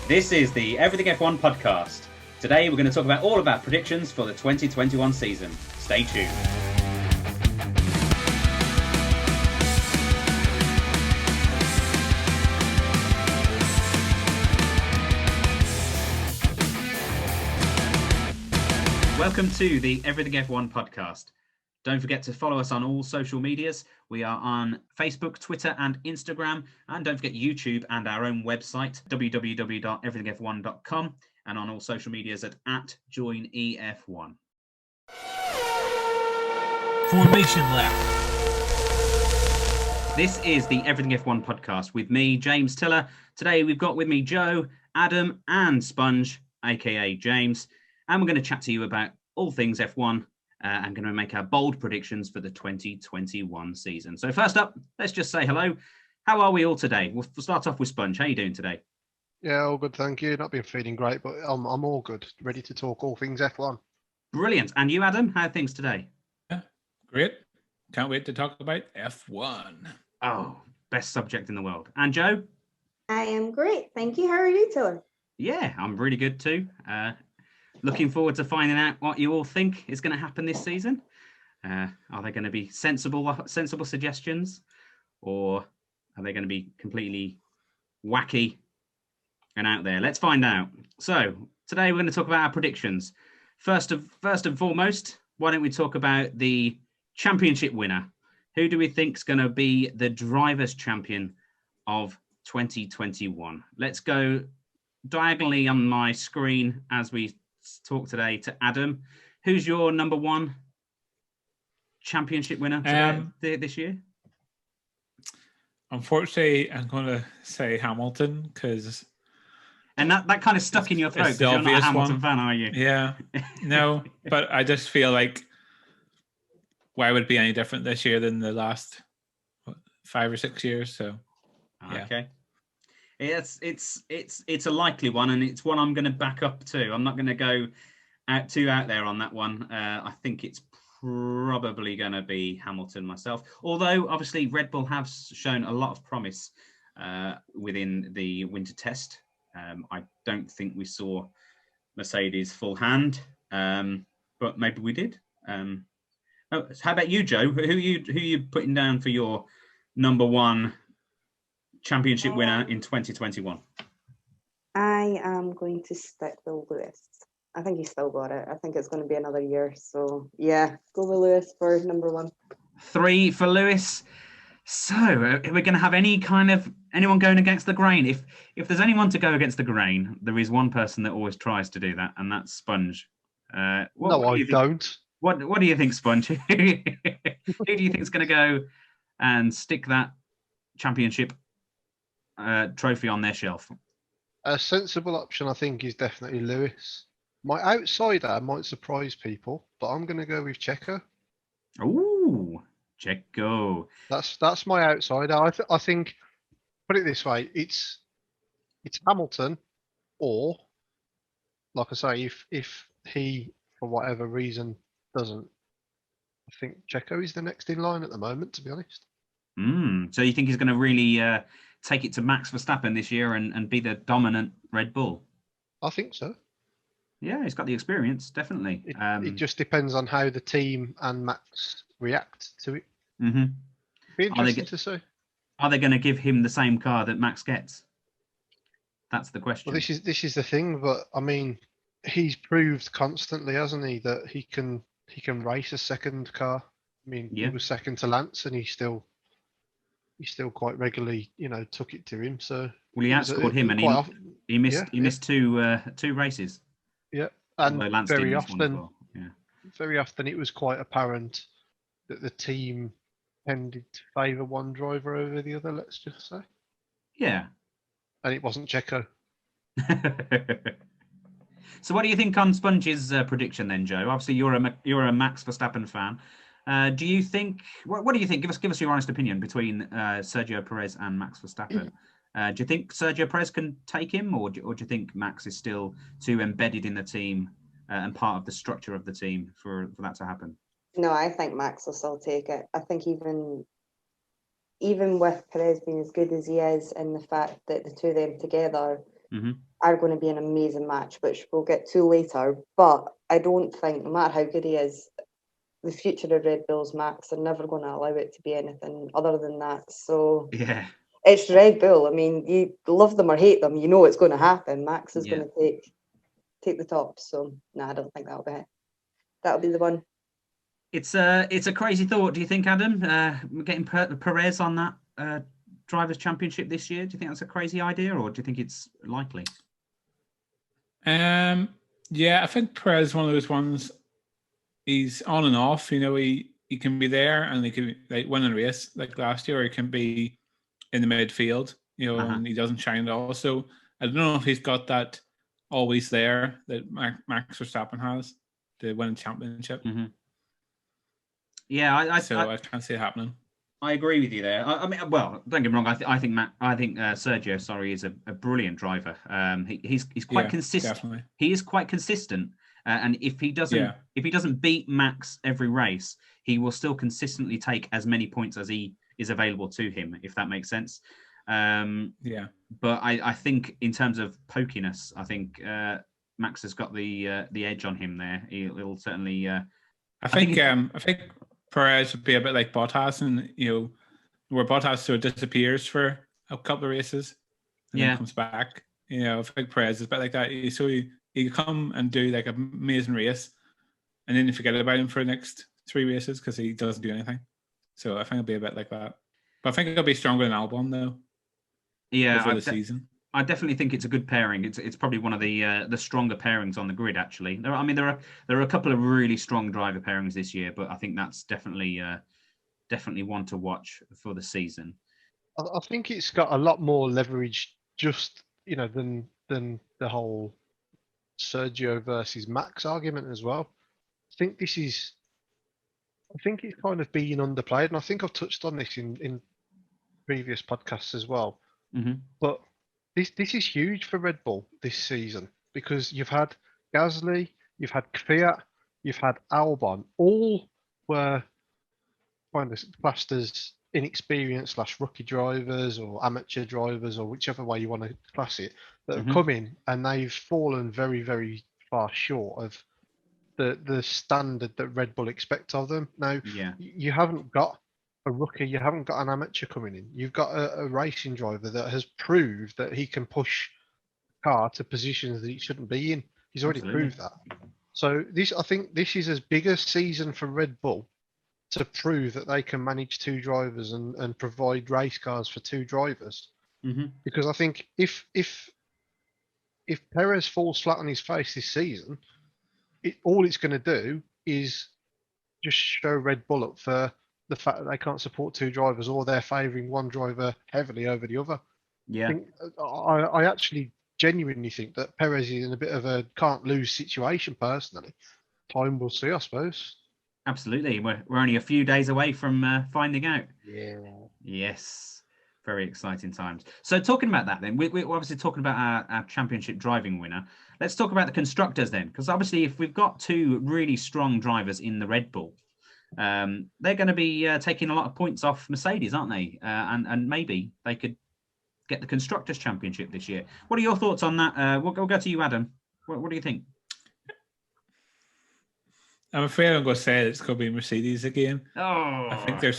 This is the Everything F1 podcast. Today we're going to talk about all of our predictions for the 2021 season. Stay tuned. Welcome to the Everything F1 podcast. Don't forget to follow us on all social medias. We are on Facebook, Twitter and Instagram. And don't forget YouTube and our own website, www.everythingf1.com, and on all social medias at @joinef1. Formation lap. This is the Everything F1 podcast with me, James Tiller. Today we've got with me Joe, Adam and Sponge, aka James. And we're going to chat to you about all things F1. I'm going to make our bold predictions for the 2021 season. So first up, let's just say hello. How are we all today? We'll start off with Sponge. How are you doing today? Yeah, all good, thank you. Not been feeling great, but I'm all good. Ready to talk all things F1. Brilliant. And you, Adam, how are things today? Yeah, great. Can't wait to talk about F1. Oh, best subject in the world. And Joe? I am great. Thank you. How are you, Tiller? Yeah, I'm really good too. Looking forward to finding out what you all think is going to happen this season. Are they going to be sensible suggestions, or are they going to be completely wacky and out there? Let's find out. So today we're going to talk about our predictions. First and foremost, why don't we talk about the championship winner? Who do we think is going to be the drivers' champion of 2021? Let's go diagonally on my screen as we talk today to Adam. Who's your number one championship winner this year? Unfortunately, I'm going to say Hamilton because... And that kind of stuck in your throat because you're not a Hamilton fan, are you? Yeah. No, but I just feel like why would it be any different this year than the last 5 or 6 years? So, yeah. Okay. It's a likely one, and it's one I'm going to back up too. I'm not going to go out there on that one. I think it's probably going to be Hamilton myself. Although obviously Red Bull have shown a lot of promise within the winter test. I don't think we saw Mercedes full hand, but maybe we did. How about you, Joe? Who you putting down for your number one championship winner in 2021? I am going to stick with Lewis. I think he's still got it. I think it's going to be another year. So, yeah, go with Lewis for number one. 3 for Lewis. So, are we going to have anyone going against the grain? If there's anyone to go against the grain, there is one person that always tries to do that, and that's Sponge. I don't. What do you think, Sponge? Who do you think is going to go and stick that championship trophy on their shelf? A sensible option, I think, is definitely Lewis. My outsider might surprise people, but I'm going to go with Checo. Ooh, Checo. That's my outsider. I think, put it this way, it's Hamilton, or like I say, if he for whatever reason doesn't, I think Checo is the next in line at the moment, to be honest. So you think he's going to really take it to Max Verstappen this year and be the dominant Red Bull? I think so. Yeah, he's got the experience, definitely. It just depends on how the team and Max react to it. Mm-hmm. Be interesting to see. Are they going to give him the same car that Max gets? That's the question. Well, this is the thing, but I mean, he's proved constantly, hasn't he, that he can race a second car. I mean, He was second to Lance, and he still quite regularly, took it to him. So he outscored him, and he missed two races. Yeah, and very often, very often it was quite apparent that the team tended to favour one driver over the other. Let's just say. Yeah. And it wasn't Checo. So, what do you think on Sponge's prediction then, Joe? Obviously, you're a Max Verstappen fan. Do you think? What do you think? Give us your honest opinion between Sergio Perez and Max Verstappen. Do you think Sergio Perez can take him, or do you think Max is still too embedded in the team and part of the structure of the team for that to happen? No, I think Max will still take it. I think even with Perez being as good as he is, and the fact that the two of them together are going to be an amazing match, which we'll get to later. But I don't think, no matter how good he is, the future of Red Bull's Max are never going to allow it to be anything other than that. So Yeah. it's Red Bull. I mean, you love them or hate them, you know it's going to happen. Max is going to take the top. So no, I don't think that'll be the one. It's a crazy thought. Do you think, Adam, getting Perez on that Drivers' Championship this year? Do you think that's a crazy idea, or do you think it's likely? Yeah, I think Perez is one of those ones. He's on and off. You know, he can be there and he can like win a race like last year, or he can be in the midfield. You know, and he doesn't shine at all. So I don't know if he's got that always there that Max Verstappen has to win a championship. Yeah, I can't see it happening. I agree with you there. I mean, well, don't get me wrong. I think Sergio, is a brilliant driver. He's quite consistent. Definitely. He is quite consistent, and if he doesn't beat Max every race, he will still consistently take as many points as he is available to him. If that makes sense. But I think in terms of pokiness, I think Max has got the edge on him there. He'll certainly. I think Perez would be a bit like Bottas, and you know, where Bottas sort of disappears for a couple of races and then comes back. You know, I think Perez is a bit like that. He come and do like an amazing race, and then you forget about him for the next 3 races because he doesn't do anything. So I think it'll be a bit like that. But I think it'll be stronger than Albon though. Yeah, over the season. I definitely think it's a good pairing. It's probably one of the stronger pairings on the grid. Actually, there are a couple of really strong driver pairings this year, but I think that's definitely one to watch for the season. I think it's got a lot more leverage, just than the whole Sergio versus Max argument as well. I think it's kind of being underplayed, and I think I've touched on this in previous podcasts as well. But this is huge for Red Bull this season because you've had Gasly, you've had Kvyat, you've had Albon, all were kind of classed as inexperienced / rookie drivers or amateur drivers or whichever way you want to class it, that have come in and they've fallen very, very far short of the standard that Red Bull expect of them. Now, you haven't got a rookie, you haven't got an amateur coming in. You've got a racing driver that has proved that he can push a car to positions that he shouldn't be in. He's already proved that. So I think this is as big a season for Red Bull to prove that they can manage 2 drivers and provide race cars for 2 drivers. Because I think if Perez falls flat on his face this season, all it's going to do is just show Red Bull up for the fact that they can't support 2 drivers, or they're favouring one driver heavily over the other. I actually genuinely think that Perez is in a bit of a can't lose situation personally. Time will see, I suppose. Absolutely. We're only a few days away from finding out. Yeah. Yes. Very exciting times. So talking about that then, we're obviously talking about our championship driving winner. Let's talk about the constructors then, because obviously if we've got 2 really strong drivers in the Red Bull, they're going to be taking a lot of points off Mercedes, aren't they? And maybe they could get the Constructors Championship this year. What are your thoughts on that? We'll go to you, Adam. What do you think? I'm afraid I'm going to say it's going to be Mercedes again. Oh, I think they're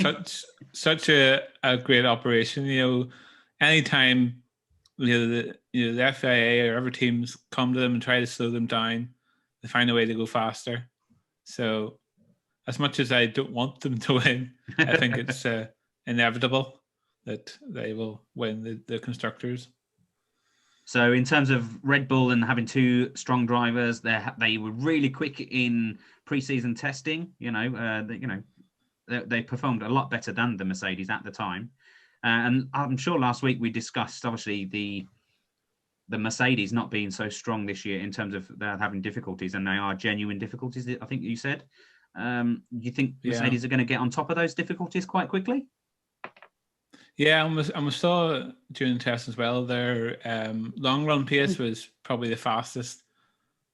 such a great operation. You know, anytime the FIA or other teams come to them and try to slow them down, they find a way to go faster. So, as much as I don't want them to win, I think it's inevitable that they will win the constructors. So in terms of Red Bull and having 2 strong drivers, they were really quick in pre-season testing. They performed a lot better than the Mercedes at the time. And I'm sure last week we discussed obviously the Mercedes not being so strong this year in terms of they're having difficulties, and they are genuine difficulties. I think you said. You think Mercedes are going to get on top of those difficulties quite quickly? Yeah, and we saw during the test as well, their long run pace was probably the fastest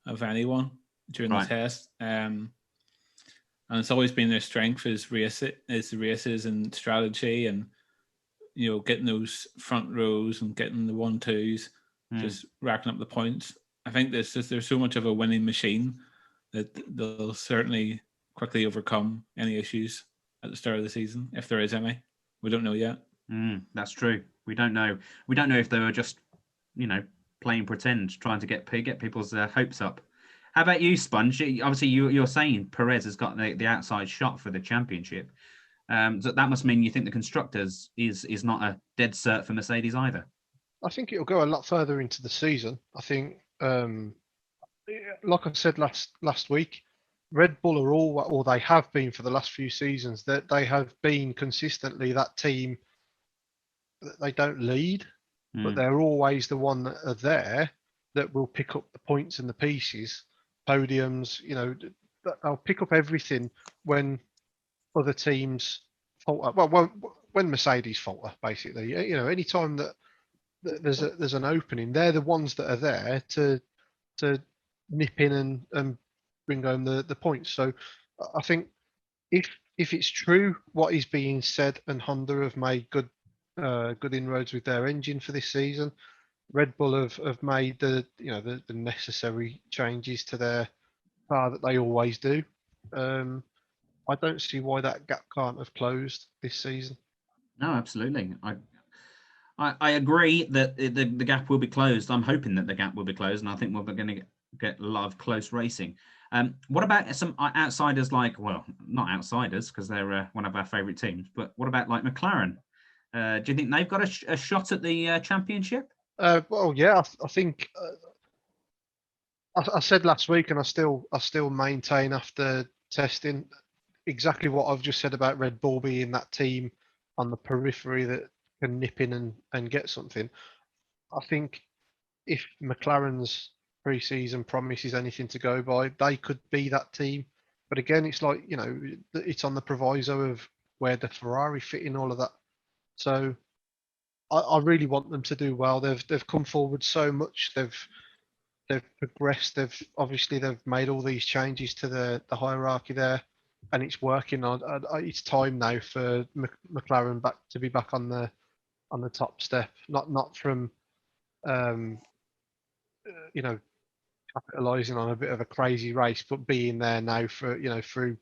of anyone during the test. And it's always been their strength is the races and strategy, and getting those front rows and getting the 1-2s just racking up the points. I think there's so much of a winning machine that they'll certainly quickly overcome any issues at the start of the season, if there is any. We don't know yet. That's true. We don't know. We don't know if they were just, playing pretend, trying to get people's hopes up. How about you, Sponge? Obviously, you're saying Perez has got the outside shot for the championship. So that must mean you think the Constructors is not a dead cert for Mercedes either. I think it'll go a lot further into the season. I think, like I said last week, Red Bull are or they have been for the last few seasons, that they have been consistently that team that they don't lead, but they're always the one that are there that will pick up the points and the pieces, podiums. They'll pick up everything when other teams falter. Well, when Mercedes falter, basically. Any time that there's an opening, they're the ones that are there to nip in and bring home the points. So I think if it's true what is being said, and Honda have made good inroads with their engine for this season, Red Bull have made the necessary changes to their car that they always do. I don't see why that gap can't have closed this season. No, absolutely. I agree that the gap will be closed. I'm hoping that the gap will be closed, and I think we're going to get a lot of close racing. What about some outsiders well, not outsiders because they're one of our favourite teams, but what about like McLaren? Do you think they've got a shot at the championship? Well, yeah, I think I said last week, and I still maintain after testing exactly what I've just said about Red Bull being that team on the periphery that can nip in and get something. I think if McLaren's pre-season promise is anything to go by, they could be that team. But again, it's like, it's on the proviso of where the Ferrari fit in all of that. So I really want them to do well. They've come forward so much. They've progressed. They've made all these changes to the hierarchy there, and it's working. It's time now for McLaren to be back on the top step. Not from capitalising on a bit of a crazy race, but being there now for through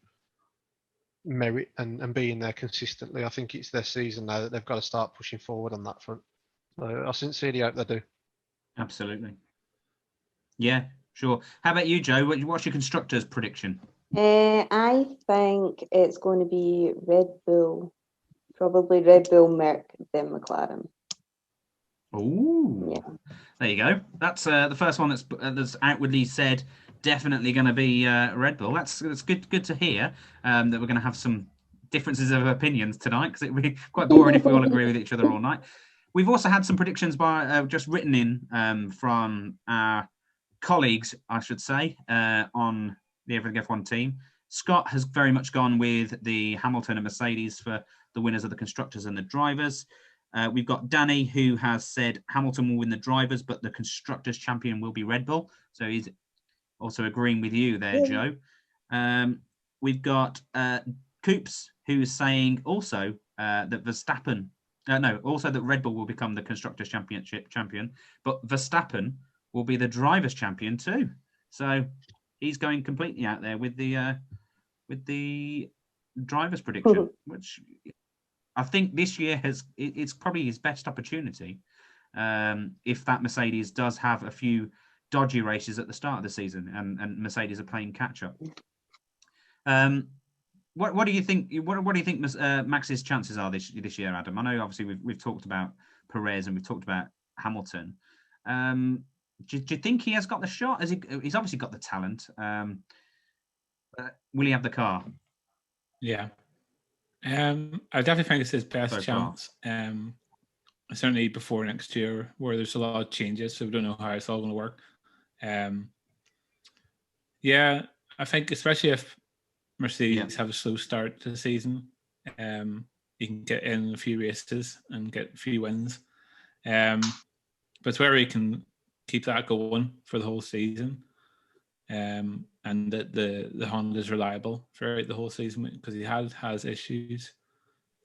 merit and being there consistently. I think it's their season now that they've got to start pushing forward on that front. So I sincerely hope they do. Absolutely. Yeah, sure. How about you, Joe? What's your Constructors' prediction? I think it's going to be Red Bull, probably Red Bull, Merc, then McLaren. Oh, yeah. There you go. That's the first one that's outwardly said definitely going to be Red Bull. That's good to hear that we're going to have some differences of opinions tonight, because it would be quite boring if we all agree with each other all night. We've also had some predictions by just written in from our colleagues, I should say, on the Everything F1 team. Scott has very much gone with the Hamilton and Mercedes for the winners of the Constructors and the drivers. We've got Danny, who has said Hamilton will win the drivers, but the Constructors champion will be Red Bull. So he's also agreeing with you there, Joe. We've got 𝐃𝐫𝐢𝐯, who's saying also that Verstappen, also that Red Bull will become the Constructors Championship champion, but Verstappen will be the drivers champion too. So he's going completely out there with the drivers prediction, which I think this year it's probably his best opportunity. If that Mercedes does have a few dodgy races at the start of the season, and Mercedes are playing catch up. What do you think? What do you think Max's chances are this year, Adam? I know obviously we've talked about Perez and we've talked about Hamilton. Do you think he has got the shot? He's obviously got the talent. Will he have the car? Yeah. I definitely think it's his best chance. Certainly before next year, where there's a lot of changes, so we don't know how it's all going to work. Yeah, I think especially if Mercedes have a slow start to the season, you can get in a few races and get a few wins. But it's where he can keep that going for the whole season, and that the Honda is reliable throughout the whole season, because he has issues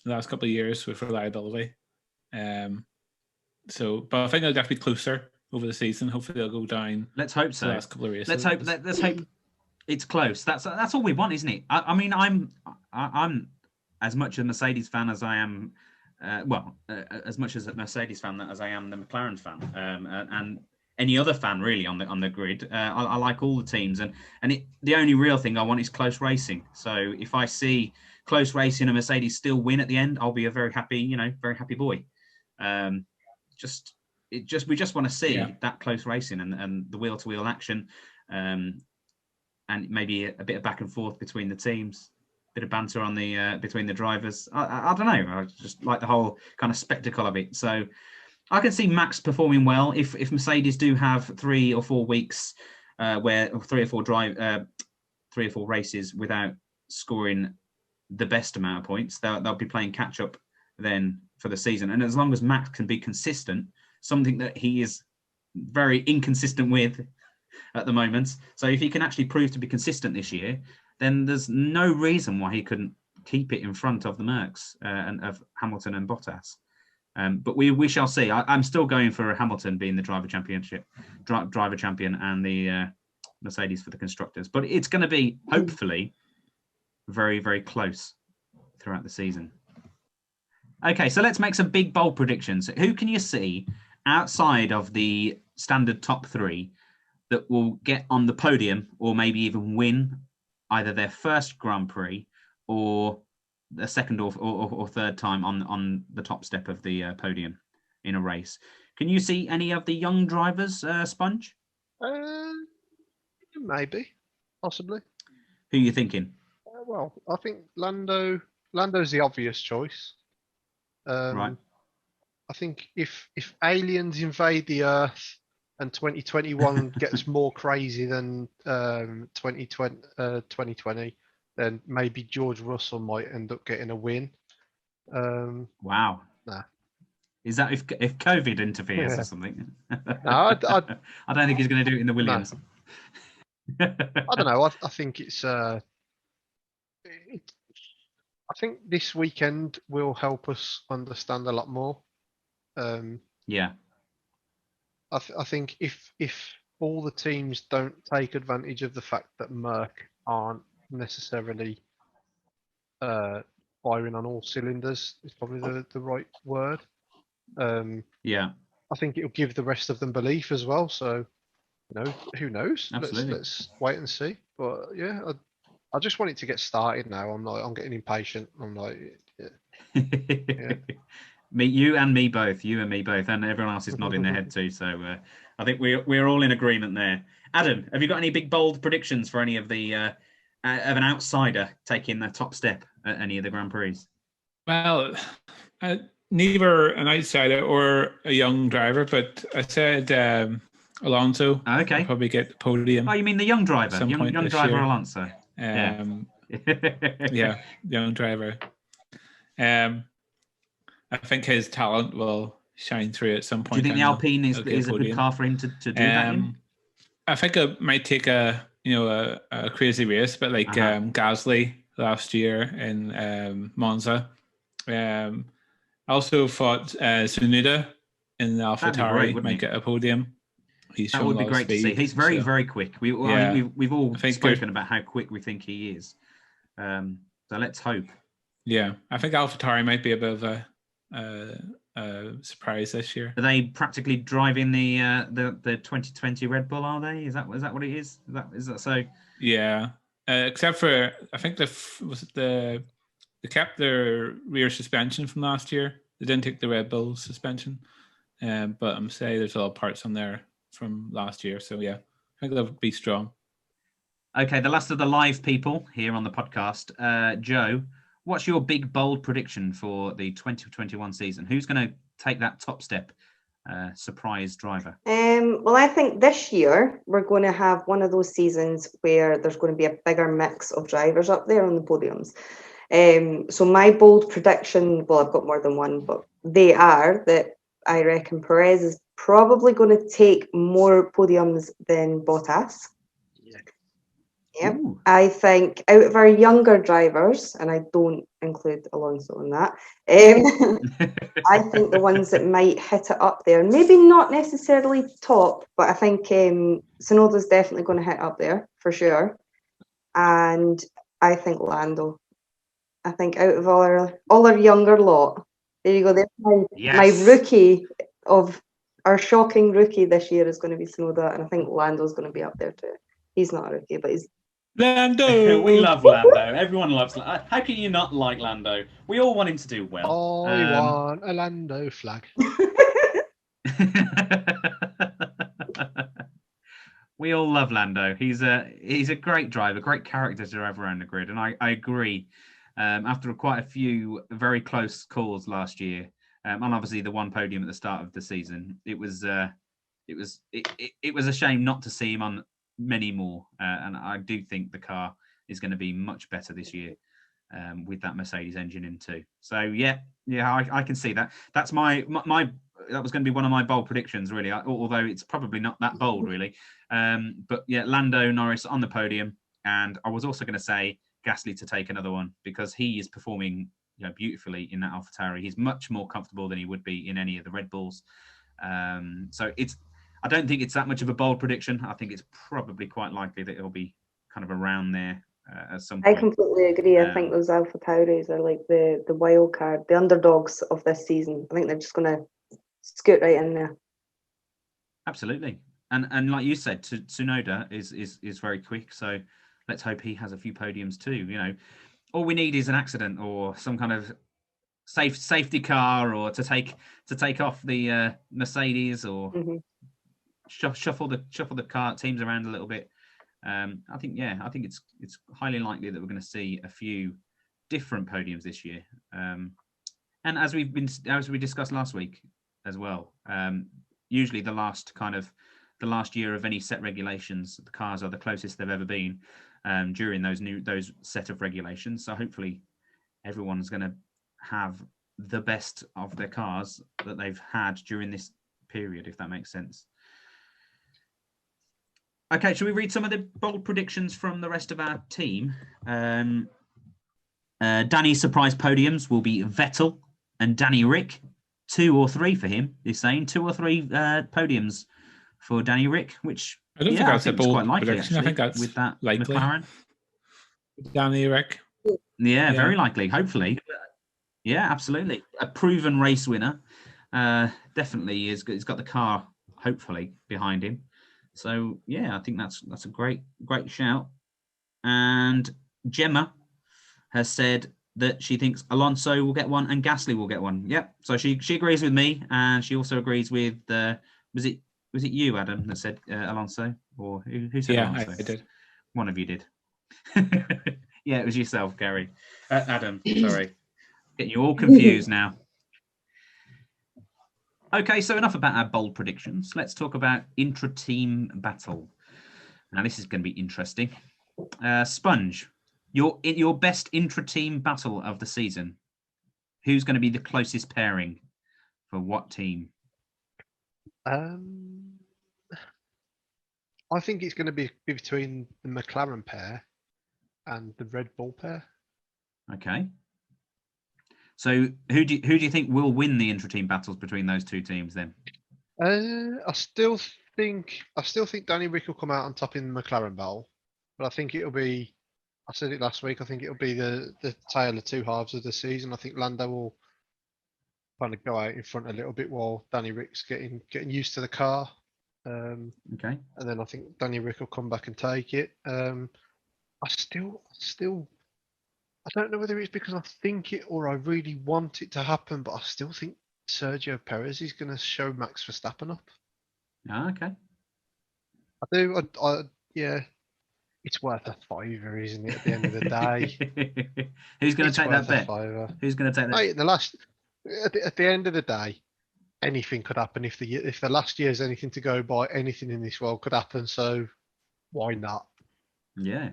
the last couple of years with reliability. But I think they'll definitely be closer over the season. Hopefully they'll go down. Let's hope so. The last couple of races. Let's hope it's close. That's all we want, isn't it? I mean, I'm as much a Mercedes fan as I am. As much as a Mercedes fan as I am the McLaren fan, and any other fan really on the grid. I like all the teams, and the only real thing I want is close racing. So if I see close racing and Mercedes still win at the end, I'll be a very happy boy. We just want to see that close racing and the wheel to wheel action, and maybe a bit of back and forth between the teams. Bit of banter on the between the drivers. I don't know. I just like the whole kind of spectacle of it. So I can see Max performing well if Mercedes do have 3 or 4 weeks where 3 or 4 races without scoring the best amount of points. They'll be playing catch up then for the season. And as long as Max can be consistent, something that he is very inconsistent with at the moment. So if he can actually prove to be consistent this year, then there's no reason why he couldn't keep it in front of the Mercs and of Hamilton and Bottas. But we shall see. I'm still going for Hamilton being the driver champion and the Mercedes for the constructors. But it's going to be hopefully very, very close throughout the season. Okay, so let's make some big bold predictions. Who can you see outside of the standard top 3 that will get on the podium or maybe even win either their first Grand Prix or the second or third time on the top step of the podium in a race? Can you see any of the young drivers, Sponge? Maybe, possibly. Who are you thinking? Well, I think Lando's the obvious choice. Right. I think if aliens invade the Earth and 2021 gets more crazy than 2020, then maybe George Russell might end up getting a win. Wow. Nah. Is that if COVID interferes or something? No, I don't think he's going to do it in the Williams. No. I don't know. I think it's. I think this weekend will help us understand a lot more. Yeah. I think if all the teams don't take advantage of the fact that Merc aren't necessarily firing on all cylinders, is probably the right word. Yeah. I think it'll give the rest of them belief as well. So, who knows? Absolutely. Let's wait and see. But yeah, I just want it to get started now. I'm getting impatient. I'm like, yeah. You and me both, and everyone else is nodding their head too. So I think we're all in agreement there. Adam, have you got any big bold predictions for any of the of an outsider taking the top step at any of the Grand Prix? Well, neither an outsider or a young driver, but I said Alonso. Okay, will probably get the podium. Oh, you mean the young driver, young driver year. Alonso? Yeah, young driver. I think his talent will shine through at some point. Do you think the Alpine is a good car for him to do that in? I think it might take a crazy race, but like Gasly last year in Monza. I also thought Tsunoda in the AlphaTauri might get a podium. That would be great to see. He's very, very quick. We've all spoken about how quick we think he is. So let's hope. Yeah, I think AlphaTauri might be a bit of a surprise this year. Are they practically driving the 2020 Red Bull? Are they? Is that what it is? Is that so? Yeah, except for I think they kept their rear suspension from last year. They didn't take the Red Bull suspension, but I'm saying there's a lot of parts on there from last year. So yeah, I think they'll be strong. Okay, the last of the live people here on the podcast, Joe. What's your big, bold prediction for the 2021 season? Who's going to take that top step, surprise driver? Well, I think this year we're going to have one of those seasons where there's going to be a bigger mix of drivers up there on the podiums. So my bold prediction, well, I've got more than one, but they are that I reckon Perez is probably going to take more podiums than Bottas. Yep. Ooh. I think out of our younger drivers, and I don't include Alonso in that, I think the ones that might hit it up there, maybe not necessarily top, but I think Tsunoda's definitely going to hit up there for sure. And I think Lando. I think out of all our younger lot, there you go. There's my Yes. rookie of our shocking rookie this year is going to be Tsunoda, and I think Lando's going to be up there too. He's not a rookie, but he's Lando. We love Lando. Everyone loves Lando. How can you not like Lando? We all want him to do well. I want a Lando flag. We all love Lando. He's a great driver, great character to drive around the grid, and I agree. After quite a few very close calls last year, and obviously the one podium at the start of the season, it was a shame not to see him on many more. And I do think the car is going to be much better this year with that Mercedes engine in too. So yeah, I can see that. That's my that was going to be one of my bold predictions, really. Although it's probably not that bold, really. But yeah, Lando Norris on the podium, and I was also going to say Gasly to take another one because he is performing beautifully in that AlphaTauri. He's much more comfortable than he would be in any of the Red Bulls. So I don't think it's that much of a bold prediction. I think it's probably quite likely that it'll be kind of around there at some point. I completely agree. I think those AlphaTauris are like the wild card, the underdogs of this season. I think they're just going to scoot right in there. Absolutely. And like you said, Tsunoda is very quick. So let's hope he has a few podiums too. All we need is an accident or some kind of safety car, or to take off the Mercedes, or shuffle the car teams around a little bit. I think it's highly likely that we're going to see a few different podiums this year. And as we discussed last week as well, usually the last year of any set regulations, the cars are the closest they've ever been during those set of regulations. So hopefully everyone's going to have the best of their cars that they've had during this period, if that makes sense. Okay, shall we read some of the bold predictions from the rest of our team? Danny's surprise podiums will be Vettel and Danny Rick. 2 or 3 for him. He's saying 2 or 3 podiums for Danny Rick, which I don't think that's a bold quite likely, prediction. actually, I think that's with that likely. McLaren. Danny Rick. Yeah, very likely. Hopefully. Yeah, absolutely. A proven race winner. Definitely he's got the car, hopefully, behind him. So yeah, I think that's a great shout. And Gemma has said that she thinks Alonso will get one and Gasly will get one. Yep. So she agrees with me, and she also agrees with was it you, Adam, that said Alonso, or who said Alonso? Yeah, I did. One of you did. Yeah, it was yourself, Gary. Adam, sorry. Getting you all confused now. Okay, so enough about our bold predictions. Let's talk about Intra-Team Battle. Now, this is going to be interesting. Sponge, your best Intra-Team Battle of the season. Who's going to be the closest pairing for what team? I think it's going to be between the McLaren pair and the Red Bull pair. Okay. So who do you think will win the intra-team battles between those two teams then? I still think Danny Rick will come out on top in the McLaren battle, but I think it'll be. I said it last week. I think it'll be the tale of two halves of the season. I think Lando will kind of go out in front a little bit while Danny Rick's getting used to the car. Okay. And then I think Danny Rick will come back and take it. I still. I don't know whether it's because I think it or I really want it to happen, but I still think Sergio Perez is going to show Max Verstappen up. Ah, okay. I do. Yeah. It's worth a fiver, isn't it? At the end of the day, Who's going to take that bet? Who's going to take that? At the end of the day, anything could happen. If the last year's anything to go by, anything in this world could happen. So why not? Yeah.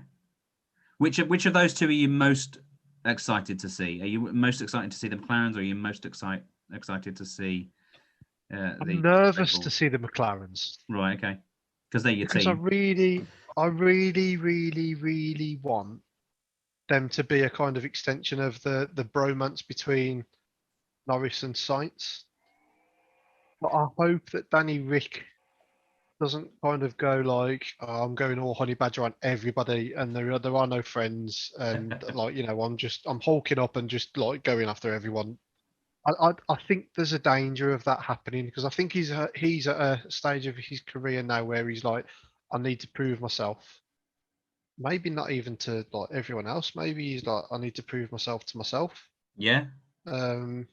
Which of those two are you most excited to see? Are you most excited to see the McLarens, or are you most excited to see I'm nervous to see the McLarens. Right, okay. Because they're your team. Because I really, really, really want them to be a kind of extension of the bromance between Norris and Sainz. But I hope that Danny Rick doesn't kind of go like, oh, I'm going all honey badger on everybody, and there are no friends, and like I'm hulking up and just like going after everyone. I think there's a danger of that happening because I think he's at a stage of his career now where he's like, I need to prove myself. Maybe not even to like everyone else. Maybe he's like, I need to prove myself to myself. Yeah. So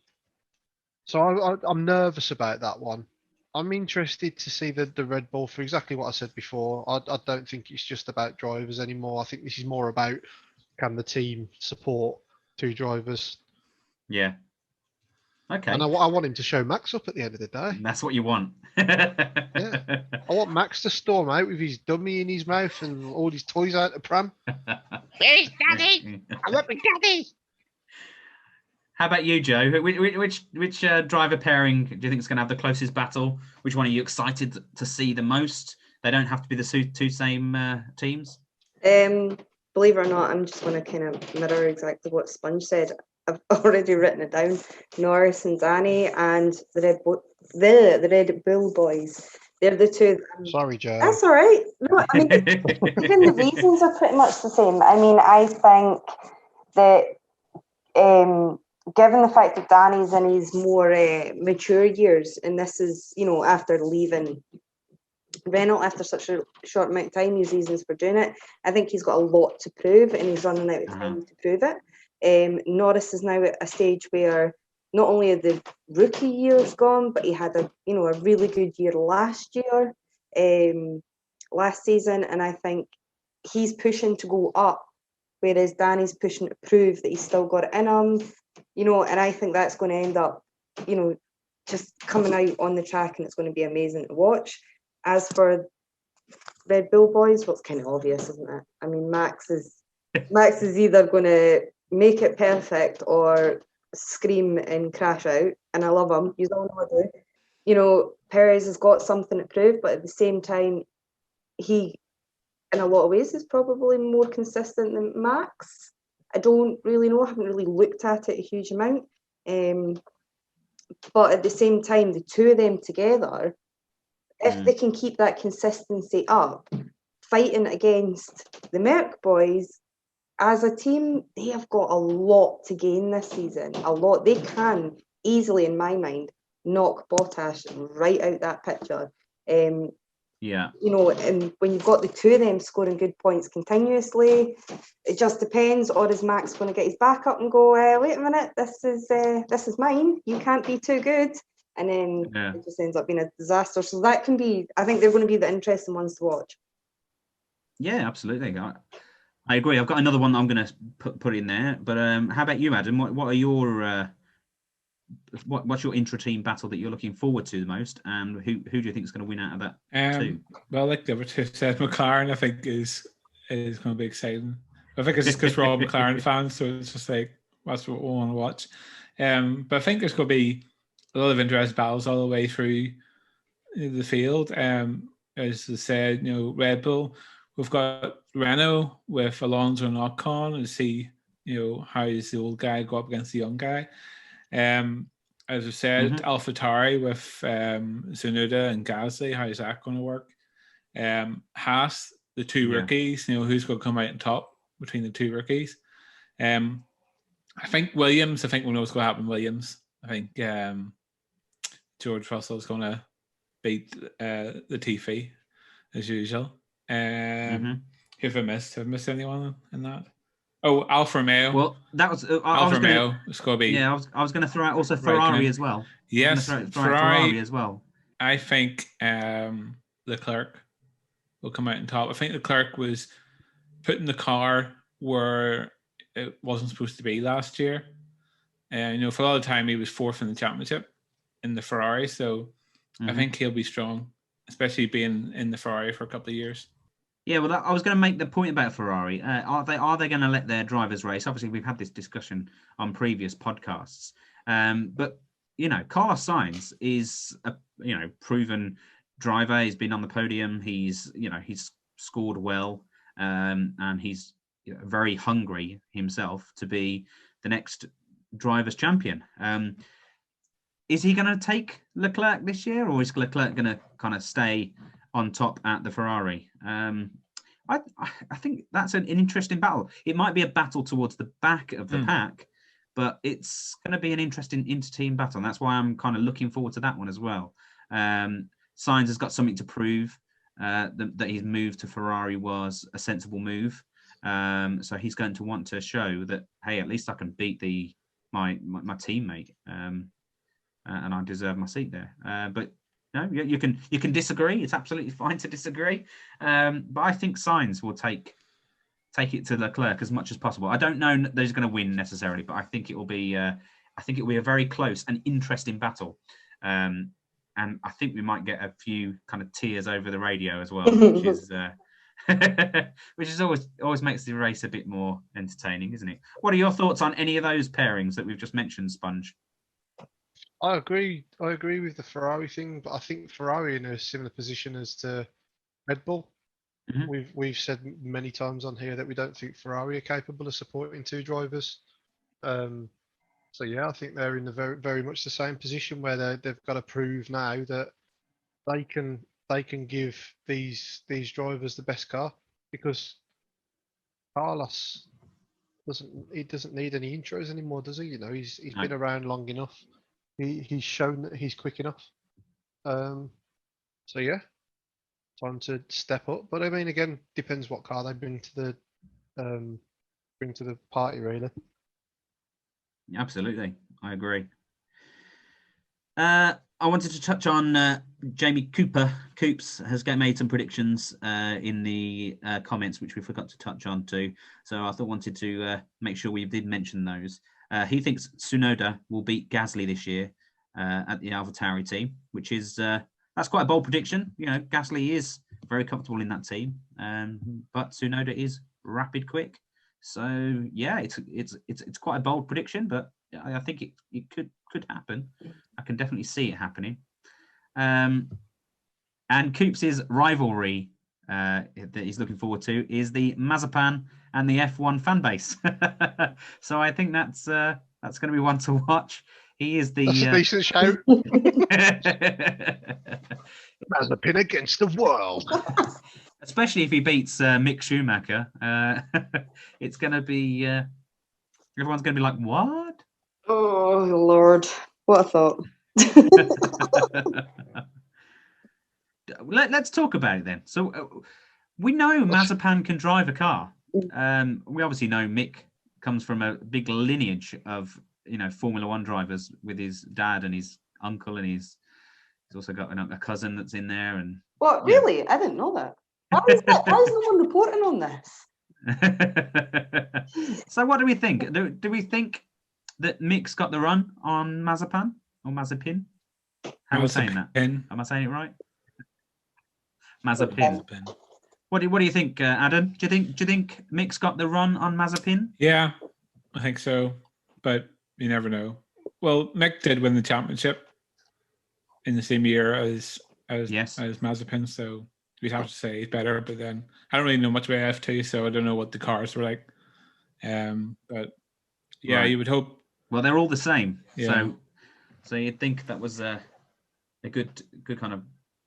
I'm nervous about that one. I'm interested to see the Red Bull for exactly what I said before. I don't think it's just about drivers anymore. I think this is more about can the team support two drivers. Yeah. Okay. And I want him to show Max up at the end of the day. That's what you want. Yeah. I want Max to storm out with his dummy in his mouth and all his toys out the pram. Where's Daddy? I want my Daddy. How about you, Joe? Which driver pairing do you think is going to have the closest battle? Which one are you excited to see the most? They don't have to be the two same teams. Believe it or not, I'm just going to kind of mirror exactly what Sponge said. I've already written it down. Norris and Danny and the Red Bull boys. They're the two. Sorry, Joe. That's all right. No, I mean, even the reasons are pretty much the same. I mean, I think that given the fact that Danny's in his more mature years, and this is, after leaving Renault after such a short amount of time, his reasons for doing it, I think he's got a lot to prove, and he's running out of time to prove it. Norris is now at a stage where not only are the rookie years gone, but he had a really good year last season, and I think he's pushing to go up, whereas Danny's pushing to prove that he's still got it in him, and I think that's going to end up, just coming out on the track, and it's going to be amazing to watch. As for Red Bull boys, well, it's kind of obvious, isn't it? I mean, Max is either going to make it perfect or scream and crash out, and I love him. He's all know do. Perez has got something to prove, but at the same time, he, in a lot of ways, is probably more consistent than Max. I don't really know. I haven't really looked at it a huge amount. But at the same time, the two of them together, if they can keep that consistency up, fighting against the Merc boys, as a team, they have got a lot to gain this season. A lot. They can easily, in my mind, knock Bottas right out that picture. Yeah. And when you've got the two of them scoring good points continuously, it just depends. Or is Max going to get his back up and go, wait a minute, this is mine. You can't be too good. And then it just ends up being a disaster. So that can be, I think they're going to be the interesting ones to watch. Yeah, absolutely. I agree. I've got another one that I'm going to put in there. But how about you, Adam? What are your what's your intra-team battle that you're looking forward to the most, and who do you think is going to win out of that too? Well, like the other two said, McLaren I think is going to be exciting. I think it's just because we're all McLaren fans, so it's just like that's what we want to watch. But I think there's going to be a lot of interesting battles all the way through the field. As I said, Red Bull, we've got Renault with Alonso and Ocon, and see how does the old guy go up against the young guy. As I said, AlphaTauri with Tsunoda and Gasly, how is that going to work? Haas, the two rookies, who's going to come out on top between the two rookies? I think Williams, we know what's going to happen with Williams. I think George Russell is going to beat the Tiffy as usual. Who have I missed? Have I missed anyone in that? Oh, Alfa Romeo. Well, that was Alfa Romeo. It's going to be. Yeah, I was going to throw out also Ferrari as well. Yes, Ferrari as well. I think Leclerc will come out on top. I think Leclerc was putting the car where it wasn't supposed to be last year. And for a lot of time he was fourth in the championship in the Ferrari. So I think he'll be strong, especially being in the Ferrari for a couple of years. Yeah, well, I was going to make the point about Ferrari. Are they going to let their drivers race? Obviously, we've had this discussion on previous podcasts. But Carlos Sainz is a proven driver. He's been on the podium. He's scored well, and he's very hungry himself to be the next drivers' champion. Is he going to take Leclerc this year, or is Leclerc going to kind of stay on top at the Ferrari? I think that's an interesting battle. It might be a battle towards the back of the pack, but it's going to be an interesting inter-team battle. And that's why I'm kind of looking forward to that one as well. Sainz has got something to prove. That his move to Ferrari was a sensible move. So he's going to want to show that, hey, at least I can beat my teammate, and I deserve my seat there. But no, you can disagree. It's absolutely fine to disagree. But I think Sainz will take it to Leclerc as much as possible. I don't know that he's going to win necessarily, but I think it will be a very close and interesting battle. And I think we might get a few kind of tears over the radio as well, which is always makes the race a bit more entertaining, isn't it? What are your thoughts on any of those pairings that we've just mentioned, Sponge? I agree with the Ferrari thing, but I think Ferrari in a similar position as to Red Bull. Mm-hmm. We've said many times on here that we don't think Ferrari are capable of supporting two drivers. So yeah, I think they're in the very, very much the same position where they've got to prove now that they can give these drivers the best car, because Carlos doesn't need any intros anymore, does he? You know, he's been around long enough. He's shown that he's quick enough. So yeah, time to step up. But I mean, again, depends what car they bring to the party, really. Absolutely, I agree. I wanted to touch on Jamie Coops has made some predictions in the comments, which we forgot to touch on too. So I wanted to make sure we did mention those. He thinks Tsunoda will beat Gasly this year at the AlphaTauri team, which is that's quite a bold prediction. You know, Gasly is very comfortable in that team, but Tsunoda is rapid, quick. So yeah, it's quite a bold prediction, but I think it could happen. I can definitely see it happening. And Coops' rivalry that he's looking forward to is the Mazepin and the F1 fan base. So I think that's going to be one to watch. He is the That's a decent shout. Mazepin against the world. Especially if he beats Mick Schumacher. It's going to be everyone's going to be like, what? Oh Lord, what a thought. Let's talk about it then. So we know Mazepin can drive a car. We obviously know Mick comes from a big lineage of Formula One drivers with his dad and his uncle, and he's also got a cousin that's in there. And what, really? I didn't know that. Why is no one reporting on this? So what do we think? Do we think that Mick's got the run on Mazepin or Mazepin? How are we saying that? Am I saying it right? Mazepin. What do you think, Adam? Do you think Mick's got the run on Mazepin? Yeah, I think so, but you never know. Well, Mick did win the championship in the same year as Mazepin, so we'd have to say he's better. But then I don't really know much about F2, so I don't know what the cars were like. But yeah, right. You would hope. Well, they're all the same. Yeah. So you'd think that was a good kind of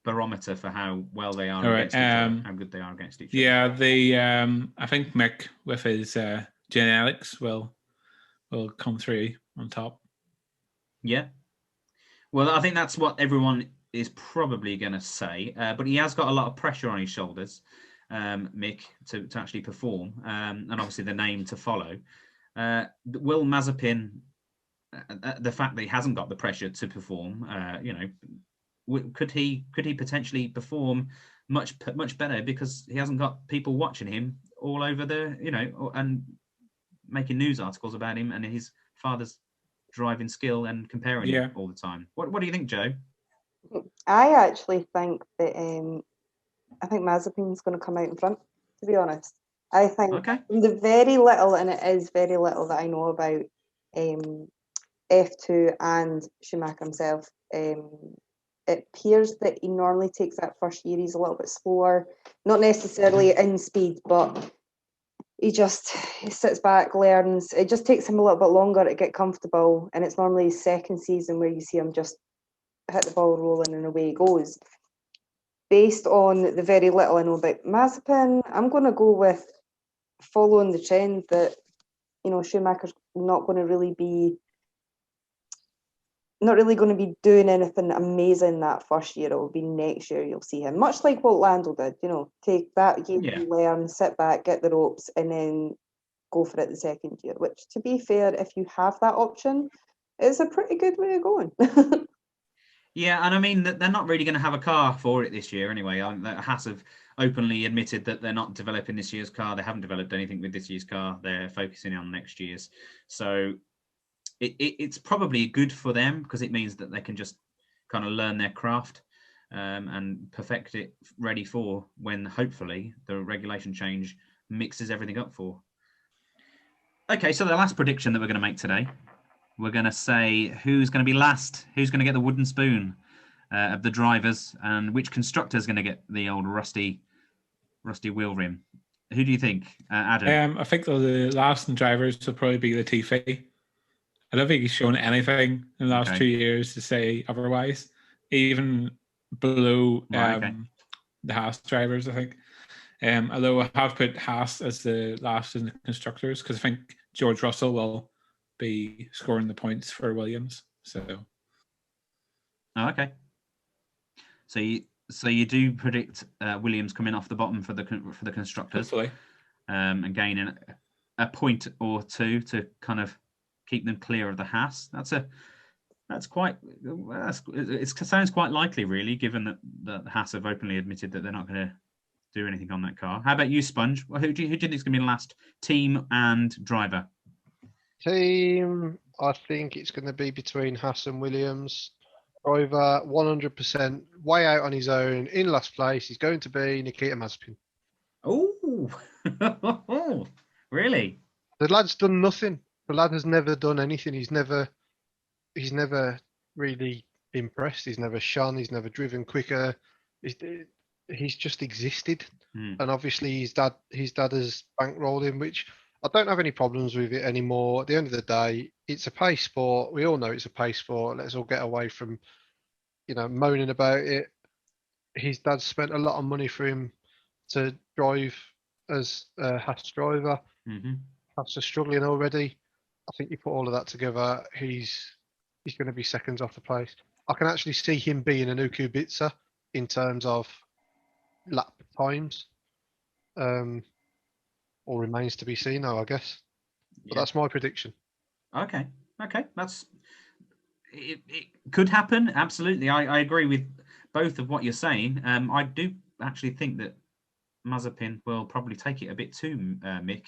barometer for how well they are against each other, how good they are against each other. Yeah, I think Mick with his genetics will come through on top. Yeah. Well, I think that's what everyone is probably going to say, but he has got a lot of pressure on his shoulders, Mick, to actually perform, and obviously the name to follow. Will Mazepin, the fact that he hasn't got the pressure to perform, could he potentially perform much better because he hasn't got people watching him all over and making news articles about him and his father's driving skill and comparing him all the time. What do you think, Joe? I actually think that I think Mazepin's going to come out in front, to be honest. I think from the very little, and it is very little that I know about F2 and Schumacher himself, it appears that he normally takes that first year, he's a little bit slower, not necessarily in speed, but he sits back, learns. It just takes him a little bit longer to get comfortable, and it's normally his second season where you see him just hit the ball rolling and away he goes. Based on the very little I know about Mazepin, I'm going to go with following the trend that, Schumacher's not really going to be doing anything amazing that first year. It will be next year you'll see him, much like what Lando did. Take that year to learn, sit back, get the ropes, and then go for it the second year. Which, to be fair, if you have that option, is a pretty good way of going. Yeah, and I mean, they're not really going to have a car for it this year anyway. Haas have openly admitted that they're not developing this year's car. They haven't developed anything with this year's car. They're focusing on next year's. So it's probably good for them because it means that they can just kind of learn their craft and perfect it ready for when hopefully the regulation change mixes everything up for. Okay, so the last prediction that we're going to make today, we're going to say who's going to be last, who's going to get the wooden spoon of the drivers, and which constructor is going to get the old rusty wheel rim. Who do you think, Adam? I think the last in drivers will probably be Latifi. I don't think he's shown anything in the last 2 years to say otherwise, even below the Haas drivers, I think. Although I have put Haas as the last in the constructors because I think George Russell will be scoring the points for Williams. So, okay. So you do predict Williams coming off the bottom for the constructors, hopefully, and gaining a point or two to kind of keep them clear of the Haas. It sounds quite likely, really, given that the Haas have openly admitted that they're not going to do anything on that car. How about you, Sponge? Who do you think is going to be the last team and driver? Team, I think it's going to be between Haas and Williams. Driver, 100% way out on his own in last place. He's going to be Nikita Mazepin. Oh, really? The lad's done nothing. The lad has never done anything. He's never really impressed. He's never shone. He's never driven quicker. He's just existed. And obviously his dad has bankrolled him, which I don't have any problems with it anymore. At the end of the day, it's a pace sport. We all know it's a pace sport. Let's all get away from, moaning about it. His dad spent a lot of money for him to drive as a Haas driver. Mm-hmm. Haas are struggling already. I think you put all of that together, he's going to be seconds off the place. I can actually see him being an 𝐃𝐫𝐢𝐯𝐶 in terms of lap times. All remains to be seen now, I guess. But that's my prediction. Okay. It could happen. Absolutely. I agree with both of what you're saying. I do actually think that Mazepin will probably take it a bit too Mick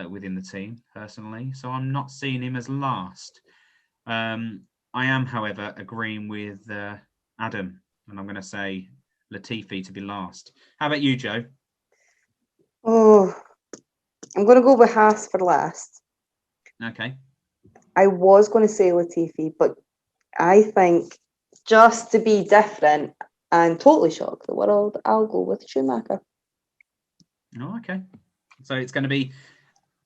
within the team, personally. So I'm not seeing him as last. I am, however, agreeing with Adam, and I'm going to say Latifi to be last. How about you, Joe? Oh, I'm going to go with Haas for last. Okay. I was going to say Latifi, but I think just to be different and totally shock the world, I'll go with Schumacher. Oh, okay. So it's going to be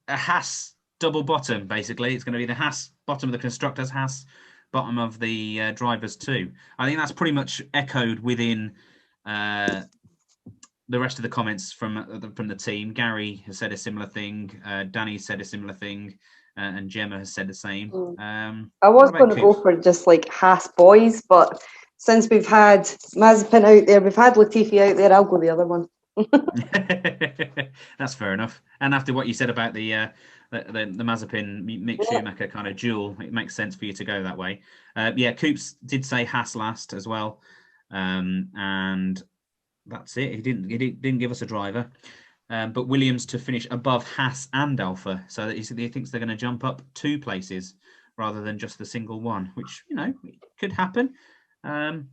a Haas double bottom, basically. It's going to be the Haas bottom of the constructors, Haas bottom of the drivers too. I think that's pretty much echoed within the rest of the comments from the team. Gary has said a similar thing. Danny said a similar thing. And Gemma has said the same. I was going to go for just like Haas boys, but since we've had Mazepin out there, we've had Latifi out there, I'll go the other one. That's fair enough. And after what you said about the Mazepin Mick Schumacher kind of duel, it makes sense for you to go that way. Coops did say Haas last as well, and that's it. He didn't give us a driver. But Williams to finish above Haas and Alpha, so that he thinks they're going to jump up 2 places rather than just the single one, which could happen. For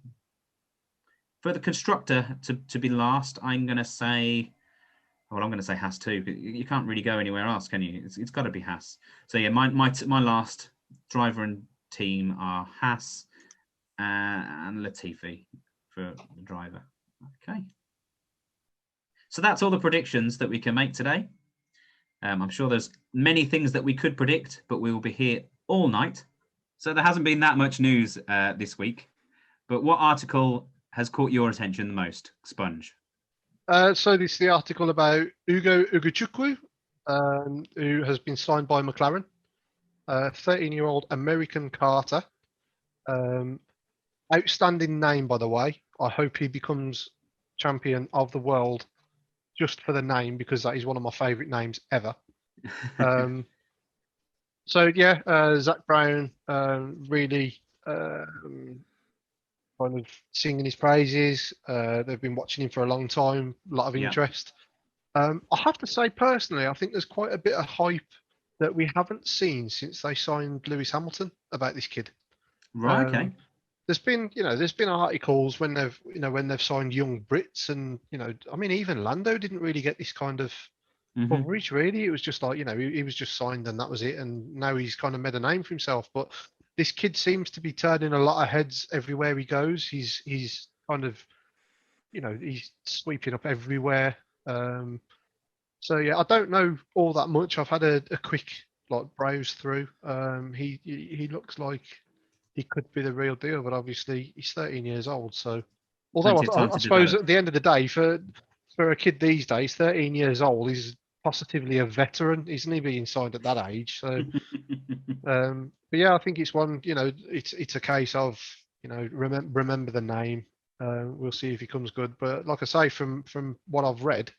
the constructor to be last, I'm going to say Haas too. You can't really go anywhere else, can you? It's got to be Haas. So yeah, my last driver and team are Haas, and Latifi for the driver. Okay. So that's all the predictions that we can make today. I'm sure there's many things that we could predict, but we will be here all night. So there hasn't been that much news this week. But what article has caught your attention the most, Sponge? So this is the article about 𝐃𝐫𝐢𝐯𝐶, who has been signed by McLaren. 13-year-old American karter. Outstanding name, by the way. I hope he becomes champion of the world just for the name, because that is one of my favourite names ever. So yeah, Zach Brown really kind of singing his praises. They've been watching him for a long time, a lot of interest. I have to say, personally, I think there's quite a bit of hype that we haven't seen since they signed Lewis Hamilton about this kid. Right. Okay. There's been articles when they've signed young Brits, and I mean, even Lando didn't really get this kind of coverage. Really, it was just like he was just signed and that was it, and now he's kind of made a name for himself. But this kid seems to be turning a lot of heads everywhere he goes. He's kind of he's sweeping up everywhere. So yeah, I don't know all that much. I've had a quick browse through. He looks like he could be the real deal, but obviously he's 13 years old. So, although I suppose at the end of the day, for a kid these days, 13 years old is positively a veteran, isn't he? Being signed at that age. So, but yeah, I think it's one. It's a case of remember the name. We'll see if he comes good. But like I say, from what I've read,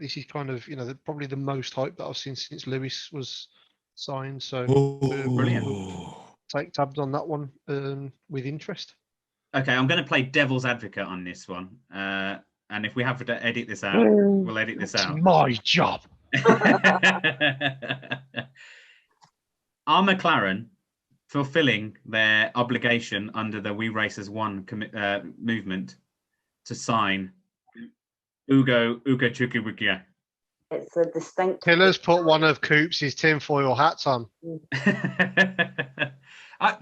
this is kind of probably the most hype that I've seen since Lewis was signed. So brilliant. Take tabs on that one with interest. Okay, I'm going to play devil's advocate on this one. And if we have to edit this out, we'll edit this out. It's my job. Are McLaren fulfilling their obligation under the We Racers One movement to sign 𝐃𝐫𝐢𝐯𝐶? It's a distinct. Killer's put one of Coops' tinfoil hats on.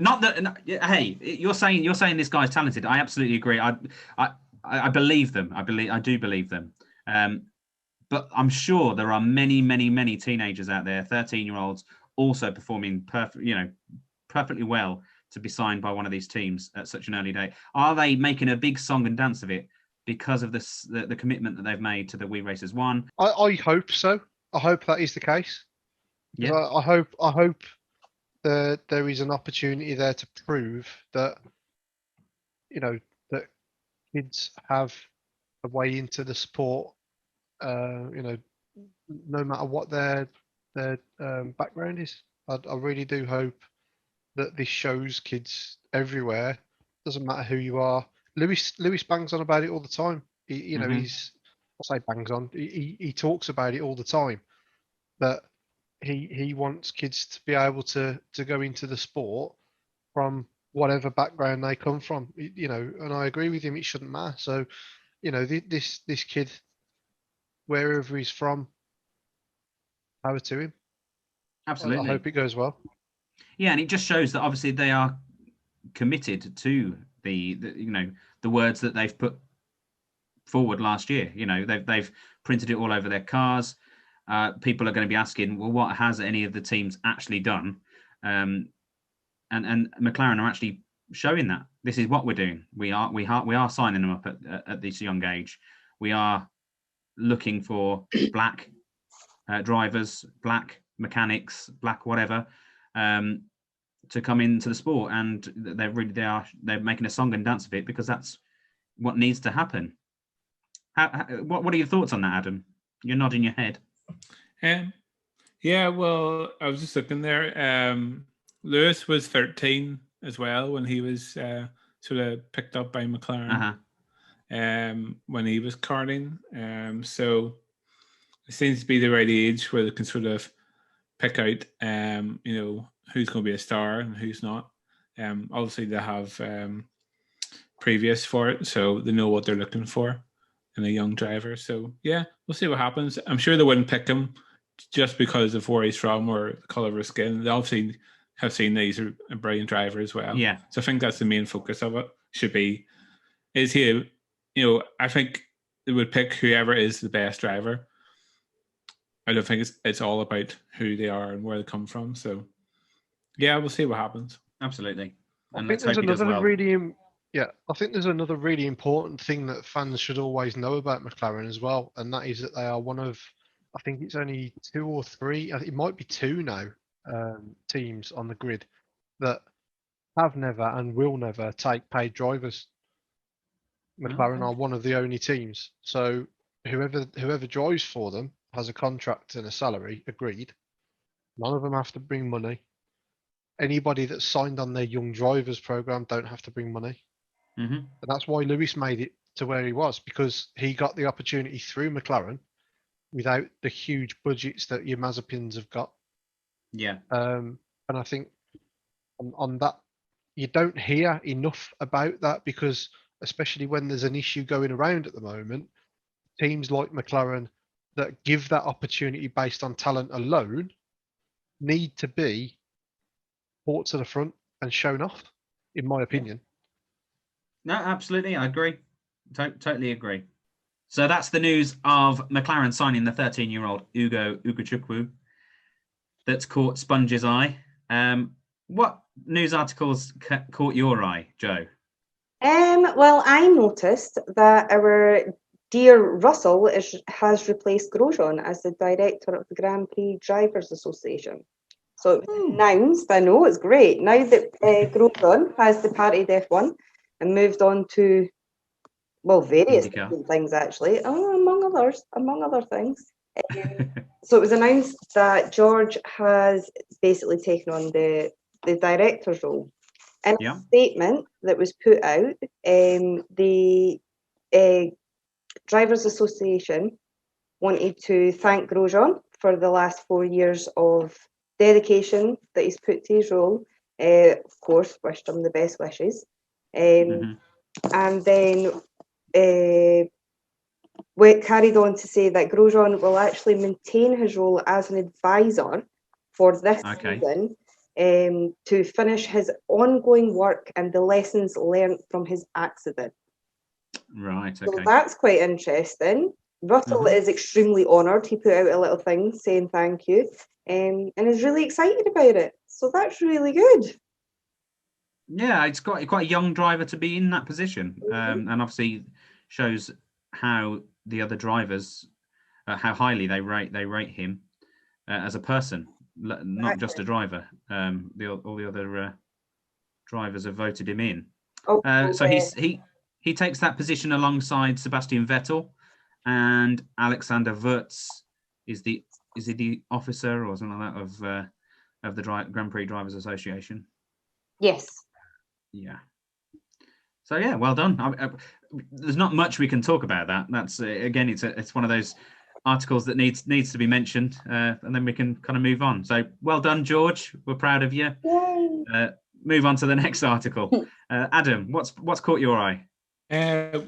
Not that. Hey, you're saying this guy's talented. I absolutely agree. I believe them. I do believe them. But I'm sure there are many teenagers out there, 13-year-olds, also performing perfectly well to be signed by one of these teams at such an early date. Are they making a big song and dance of it because of the commitment that they've made to the We Racers One? I hope so. I hope that is the case. Yeah. I hope that there is an opportunity there to prove that that kids have a way into the sport. No matter what their background is. I really do hope that this shows kids everywhere. Doesn't matter who you are. Lewis bangs on about it all the time. He's I say bangs on. He talks about it all the time. That he wants kids to be able to go into the sport from whatever background they come from. And I agree with him. It shouldn't matter. So, this kid, wherever he's from, power to him. Absolutely. I hope it goes well. Yeah, and it just shows that obviously they are committed to the words that they've put forward last year. They've printed it all over their cars. People are going to be asking, well, what has any of the teams actually done? And McLaren are actually showing that this is what we're doing. We are signing them up at this young age. We are looking for black drivers, black mechanics, black whatever, to come into the sport, and they're making a song and dance of it because that's what needs to happen. What are your thoughts on that, Adam? You're nodding your head. Yeah, well, I was just looking there. Lewis was 13 as well when he was sort of picked up by McLaren. When he was karting. So it seems to be the right age where they can sort of pick out, who's going to be a star and who's not. Obviously, they have previous for it, so they know what they're looking for in a young driver. So, yeah, we'll see what happens. I'm sure they wouldn't pick him just because of where he's from or the colour of his skin. They obviously have seen that he's a brilliant driver as well. Yeah. So I think that's the main focus of it. Should be, I think they would pick whoever is the best driver. I don't think it's all about who they are and where they come from. So, yeah, we'll see what happens. Absolutely. I And think let's hope there's he does another well. I think there's another really important thing that fans should always know about McLaren as well, and that is that they are one of, I think it's only 2 or 3, it might be 2 now, teams on the grid that have never and will never take paid drivers. McLaren are one of the only teams. So whoever drives for them has a contract and a salary agreed. None of them have to bring money. Anybody that's signed on their young drivers program don't have to bring money. Mm-hmm. And that's why Lewis made it to where he was, because he got the opportunity through McLaren without the huge budgets that your Mazepins have got. Yeah. And I think on that, you don't hear enough about that, because especially when there's an issue going around at the moment, teams like McLaren that give that opportunity based on talent alone need to be brought to the front and shown off, in my opinion. No, absolutely. I agree. Totally agree. So that's the news of McLaren signing the 13-year-old 𝐃𝐫𝐢𝐯𝐶𝐬 that's caught Sponge's eye. What news articles caught your eye, Joe? Well, I noticed that our dear Russell has replaced Grosjean as the director of the Grand Prix Drivers Association. So it was announced, I know, it's great, now that Grosjean has departed F1 and moved on to, well, various different things, actually, among other things. So it was announced that George has basically taken on the director's role. In a statement that was put out, the Drivers Association wanted to thank Grosjean for the last 4 years of dedication that he's put to his role. Of course, wished him the best wishes. And then we carried on to say that Grosjean will actually maintain his role as an advisor for this season, to finish his ongoing work and the lessons learned from his accident. Right, okay. So that's quite interesting. Russell is extremely honoured. He put out a little thing saying thank you, and is really excited about it. So that's really good. Yeah, it's quite a young driver to be in that position, and obviously shows how the other drivers, how highly they rate him as a person, not just a driver. All the other drivers have voted him in. So he takes that position alongside Sebastian Vettel, and Alexander Wurz is he the officer or something like that of the Grand Prix Drivers Association? Yes. Yeah. So yeah, well done. There's not much we can talk about that. That's again, it's one of those articles that needs to be mentioned, and then we can kind of move on. So well done, George. We're proud of you. Yay. Move on to the next article. Adam, what's caught your eye?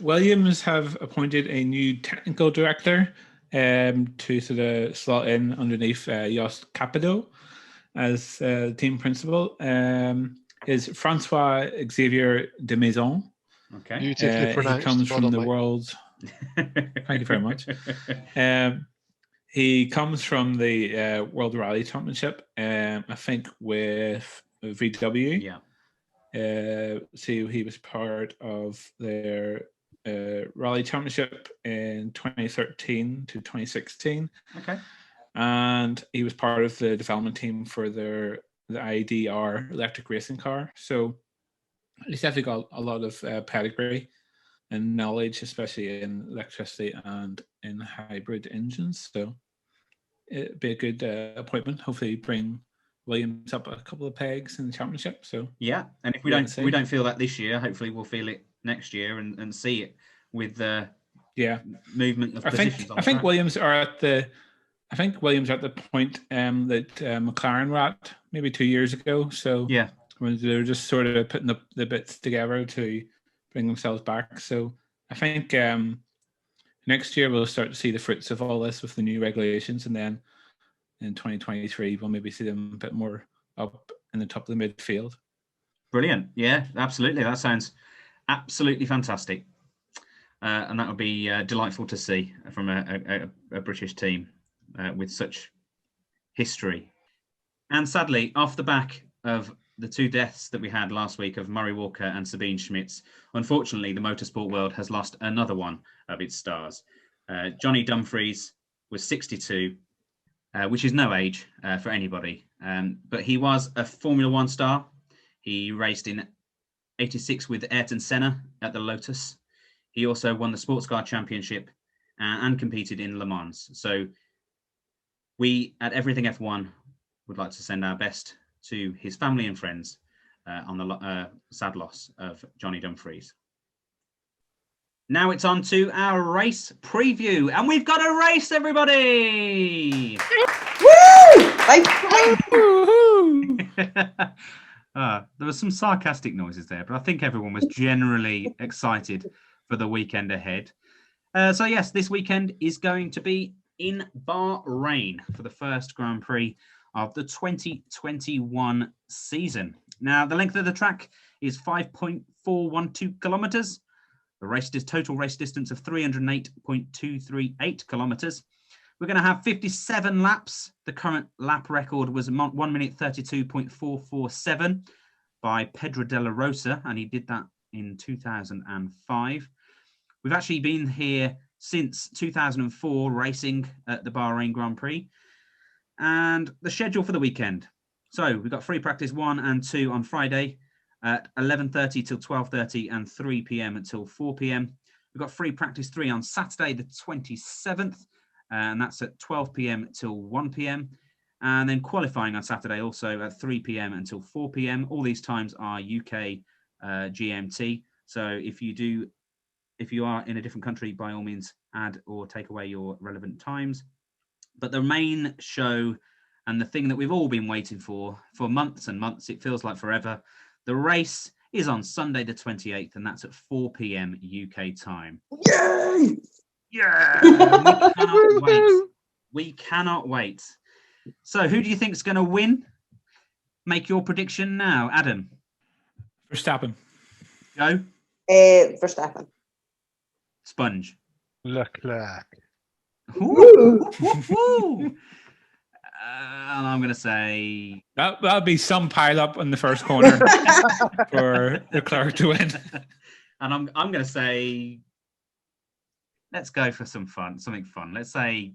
Williams have appointed a new technical director to sort of slot in underneath Jost Capito as team principal. Is Francois Xavier de Maison. Okay. Beautifully pronounced. He comes from the world. Thank you very much. He comes from the World Rally Championship, I think with VW. Yeah. So he was part of their Rally Championship in 2013 to 2016. Okay. And he was part of the development team for the IDR electric racing car. So he's definitely got a lot of pedigree and knowledge, especially in electricity and in hybrid engines. So it'd be a good appointment. Hopefully bring Williams up a couple of pegs in the championship. So yeah, and if we don't feel that this year, hopefully we'll feel it next year and see it with the movement of positions. I think Williams are at the point that McLaren were at maybe 2 years ago. So yeah, when they're just sort of putting the bits together to bring themselves back. So I think next year we'll start to see the fruits of all this with the new regulations, and then in 2023 we'll maybe see them a bit more up in the top of the midfield. Brilliant. Yeah, absolutely. That sounds absolutely fantastic. And that would be delightful to see from a British team with such history. And sadly, off the back of the two deaths that we had last week of Murray Walker and Sabine Schmitz, unfortunately, the motorsport world has lost another one of its stars. Johnny Dumfries was 62, which is no age for anybody. But he was a Formula One star. He raced in 86 with Ayrton Senna at the Lotus. He also won the Sports Car Championship and competed in Le Mans. So we at Everything F1 would like to send our best to his family and friends on the sad loss of Johnny Dumfries. Now it's on to our race preview, and we've got a race, everybody! There were some sarcastic noises there, but I think everyone was generally excited for the weekend ahead. So yes, this weekend is going to be in Bahrain for the first Grand Prix of the 2021 season. Now, the length of the track is 5.412 kilometers. The total race distance of 308.238 kilometers. We're going to have 57 laps. The current lap record was 1 minute 32.447 by Pedro de la Rosa, and he did that in 2005. We've actually been here since 2004 racing at the Bahrain Grand Prix. And the schedule for the weekend. So we've got free practice 1 and 2 on Friday at 11:30 till 12:30 and 3 p.m. until 4 p.m. We've got free practice 3 on Saturday, the 27th, and that's at 12 p.m. till 1 p.m. And then qualifying on Saturday also at 3 p.m. until 4 p.m. All these times are UK GMT. So if you are in a different country, by all means, add or take away your relevant times. But the main show and the thing that we've all been waiting for months and months, it feels like forever, the race is on Sunday the 28th, and that's at 4 p.m. UK time. Yay! Yeah! We cannot wait. We cannot wait. So who do you think is going to win? Make your prediction now. Adam? Verstappen. Joe? Verstappen. Sponge? Leclerc. Ooh. And I'm going to say... That'll be some pile up in the first corner for Leclerc to win. And I'm going to say... Let's go for something fun. Let's say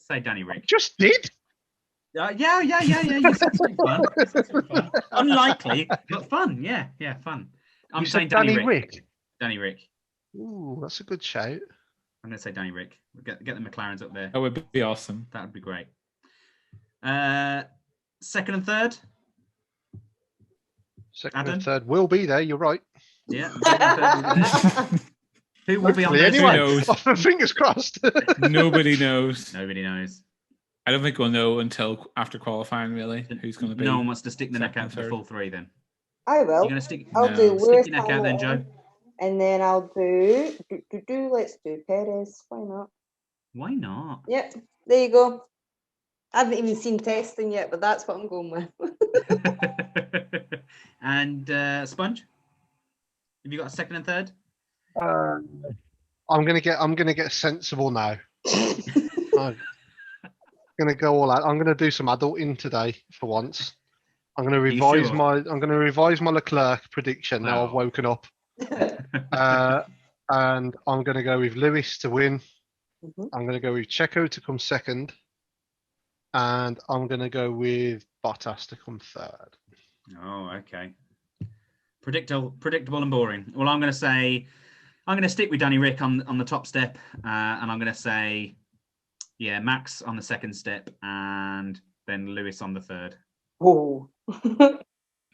Danny Rick. Just did. Yeah. You said something fun. Unlikely, but fun. Yeah, fun. I'm saying Danny Rick. Danny Rick. Ooh, that's a good shout. I'm going to say Danny Rick. We'll get the McLarens up there. That would be awesome. That would be great. Second and third? Second Adam? and third will be there. You're right. Yeah. Second and third will be there. Who will be on those? Anyway, Who knows? Fingers crossed. Nobody knows. Nobody knows. I don't think we'll know until after qualifying, really, who's going to be. No one wants to stick the neck second out for the full three, then. I will. You're going to stick. I'll No. do Stick Lewis your neck out, then, Joe. and then I'll do let's do Perez. Why not? Why not? Yep, there you go. I haven't even seen testing yet, but that's what I'm going with. And Sponge, have you got a second and third? I'm gonna get sensible now. I'm gonna go all out. I'm gonna do some adulting today for once. I'm gonna revise my Leclerc prediction. Now I've woken up. And I'm gonna go with Lewis to win. Mm-hmm. I'm gonna go with Checo to come second. And I'm gonna go with Bottas to come third. Oh, okay. Predictable and boring. Well, I'm going to stick with Danny Rick on the top step, and I'm going to say, Max on the second step, and then Lewis on the third. Oh,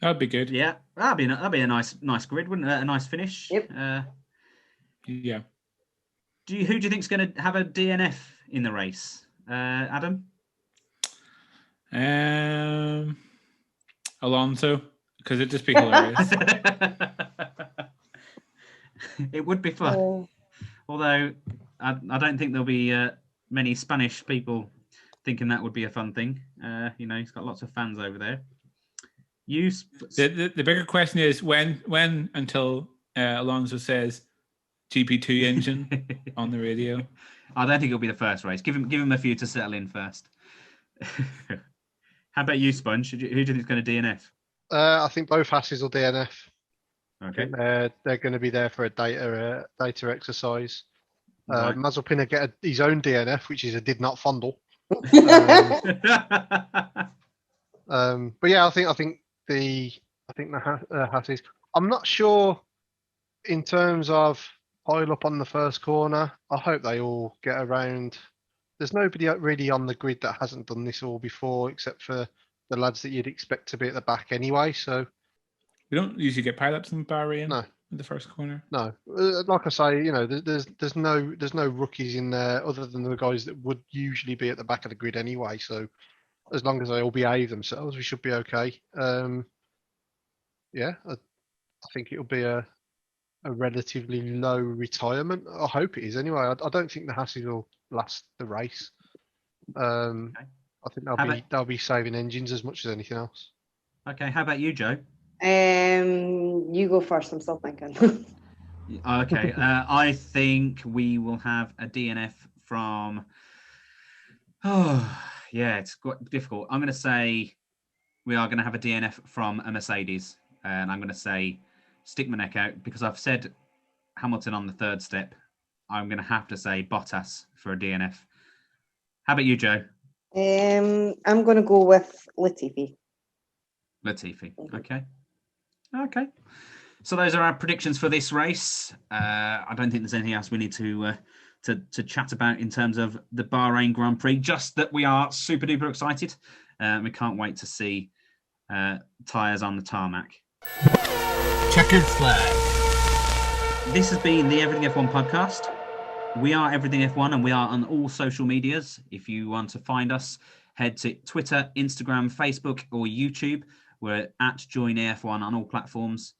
That'd be good. Yeah, that'd be a nice grid, wouldn't it? A nice finish. Yep. Yeah. Who do you think's going to have a DNF in the race, Adam? Alonso, because it'd just be hilarious. It would be fun. Although I don't think there'll be many Spanish people thinking that would be a fun thing. He's got lots of fans over there. The bigger question is when until Alonso says GP2 engine on the radio. I don't think it'll be the first race. Give him a few to settle in first. How about you, Sponge? Who do you think is going to DNF? I think both Hasses will DNF. Okay. They're going to be there for a data exercise. Right. Mazepin will get his own DNF, which is a did not fondle. But yeah, I think the Hasses. I'm not sure in terms of pile up on the first corner. I hope they all get around. There's nobody really on the grid that hasn't done this all before, except for the lads that you'd expect to be at the back anyway. So we don't usually get pileups in Bahrain. No. In the first corner. No, like I say, there's no rookies in there other than the guys that would usually be at the back of the grid anyway. So as long as they all behave themselves, we should be okay. Yeah, I think it'll be a relatively low retirement. I hope it is anyway. I don't think the Hasses will last the race. I think they'll be saving engines as much as anything else. Okay, how about you, Joe? You go first. I'm still thinking. Okay, I think we will have a DNF from. Oh, yeah, it's quite difficult. I'm going to say we are going to have a DNF from a Mercedes, and I'm going to say stick my neck out because I've said Hamilton on the third step. I'm going to have to say Bottas for a DNF. How about you, Joe? I'm going to go with Latifi. Okay. Okay. So those are our predictions for this race. I don't think there's anything else we need to chat about in terms of the Bahrain Grand Prix. Just that we are super duper excited. We can't wait to see tyres on the tarmac. Checkered flag. This has been the Everything F1 podcast. We are Everything F1 and we are on all social medias. If you want to find us, head to Twitter, Instagram, Facebook or YouTube. We're at Join AF1 on all platforms.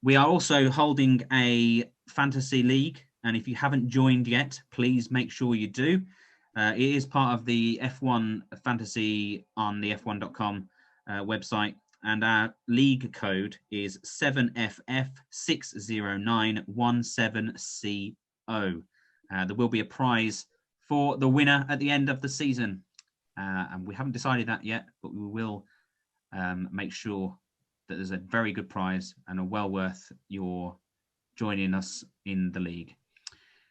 We are also holding a fantasy league. And if you haven't joined yet, please make sure you do. It is part of the F1 fantasy on the F1.com website. And our league code is 7FF60917CO. There will be a prize for the winner at the end of the season. And we haven't decided that yet, but we will make sure that there's a very good prize and a well worth your joining us in the league.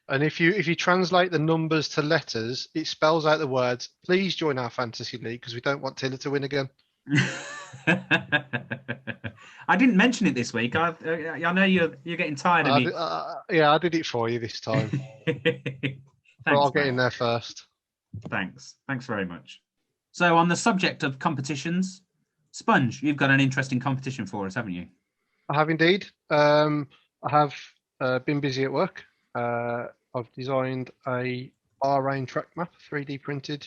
And if you translate the numbers to letters, it spells out the words, please join our fantasy league because we don't want Tiller to win again. I didn't mention it this week. I know you're getting tired of me. I did it for you this time. Thanks, but I'll get in there first. Thanks very much. So on the subject of competitions, Sponge, you've got an interesting competition for us, haven't you? I have indeed. I have been busy at work. I've designed a Bahrain track map, 3D printed,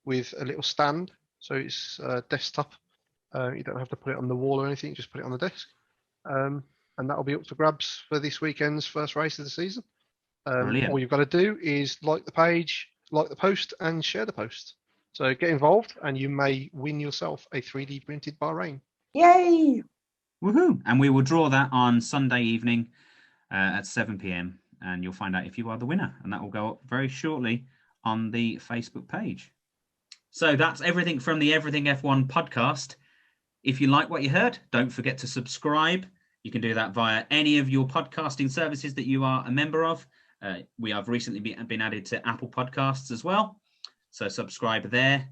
with a little stand. So it's desktop. You don't have to put it on the wall or anything, just put it on the desk. And that'll be up for grabs for this weekend's first race of the season. All you've got to do is like the page, like the post, and share the post. So get involved and you may win yourself a 3D printed Bahrain. Yay! Woohoo! And we will draw that on Sunday evening at 7 p.m. and you'll find out if you are the winner. And that will go up very shortly on the Facebook page. So that's everything from the Everything F1 podcast. If you like what you heard, don't forget to subscribe. You can do that via any of your podcasting services that you are a member of. We have recently been added to Apple Podcasts as well. So subscribe there.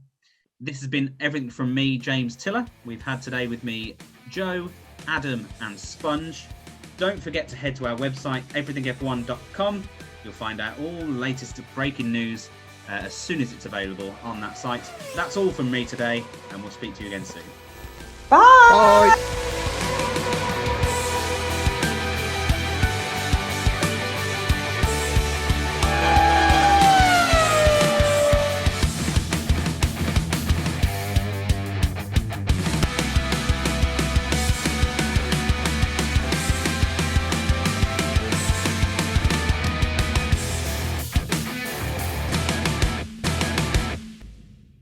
This has been everything from me, James Tiller. We've had today with me Joe, Adam and Sponge. Don't forget to head to our website, everythingf1.com. You'll find out all the latest breaking news as soon as it's available on that site. That's all from me today, and we'll speak to you again soon. Bye! Bye!